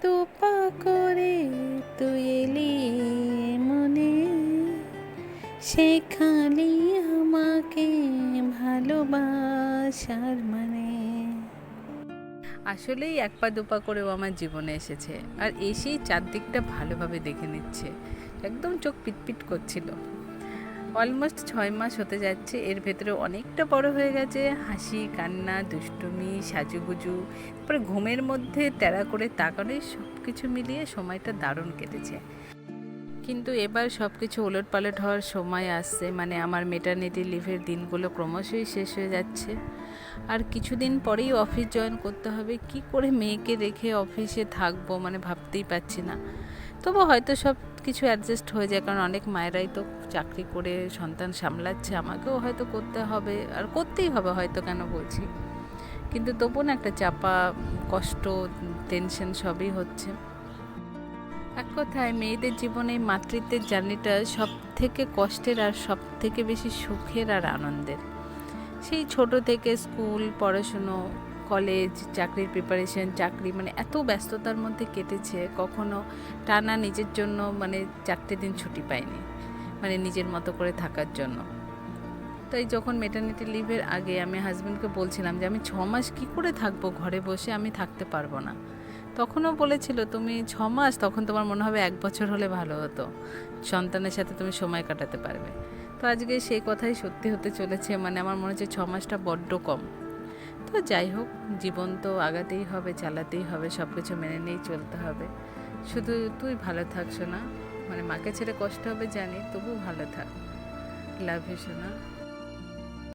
দুপা করে তুই এলি মনে, শেখালি আমাকে ভালোবাসার মানে। আসলেই এক পা দুপা করেও আমার জীবনে এসেছে, আর এসেই চারদিকটা ভালোভাবে দেখে নিচ্ছে। একদম চোখ পিটপিট করছিল। অলমোস্ট 6 মাস হতে যাচ্ছে, এর ভেতরে অনেকটা বড় হয়ে গেছে। হাসি, কান্না, দুষ্টুমি, সাজুগুজু, তারপরে ঘুমের মধ্যে তেরা করে তাকানো, সব কিছু মিলিয়ে সময়টা দারুণ কেটেছে। কিন্তু এবার সব কিছু ওলটপালট হওয়ার সময় আসছে, মানে আমার মেটারনিটি লিভের দিনগুলো ক্রমশই শেষ হয়ে যাচ্ছে। আর কিছুদিন পরেই অফিস জয়েন করতে হবে। কি করে মেয়েকে রেখে অফিসে থাকবো, মানে ভাবতেই পারছি না। তবু হয়তো সব কিছু অ্যাডজাস্ট হয়ে যায়, কারণ অনেক মায়েরাই তো চাকরি করে সন্তান সামলাচ্ছে, আমাকেও হয়তো করতে হবে, আর করতেই হবে হয়তো, কেন বলছি। কিন্তু তবুও না একটা চাপা কষ্ট, টেনশন সবই হচ্ছে। এক কথায় মেয়েদের জীবনে মাতৃত্বের জার্নিটা সব থেকে কষ্টের, আর সব থেকে বেশি সুখের আর আনন্দের। সেই ছোট থেকে স্কুল, পড়াশুনো, কলেজ, চাকরির প্রিপারেশন, চাকরি, মানে এত ব্যস্ততার মধ্যে কেটেছে, কখনো টানা নিজের জন্য মানে 4টে দিন ছুটি পাইনি, মানে নিজের মতো করে থাকার জন্য। তাই যখন মেটারনিটি লিভের আগে আমি হাজব্যান্ডকে বলছিলাম যে আমি 6 মাস কী করে থাকবো ঘরে বসে, আমি থাকতে পারবো না। তখনও বলেছিল, তুমি 6 মাস, তখন তোমার মনে হবে 1 বছর হলে ভালো হতো, সন্তানের সাথে তুমি সময় কাটাতে পারবে। তো আজকে সেই কথাই সত্যি হতে চলেছে, মানে আমার মনে হচ্ছে 6 মাসটা বড্ড কম। তো যাই হোক, জীবন তো আগাতেই হবে, চালাতেই হবে, সব কিছু মেনে নিয়েই চলতে হবে। শুধু তুই ভালো থাক সোনা, মানে মাকে ছেড়ে কষ্ট হবে জানি, তবু ভালো থাক। লাভ ইউ সোনা।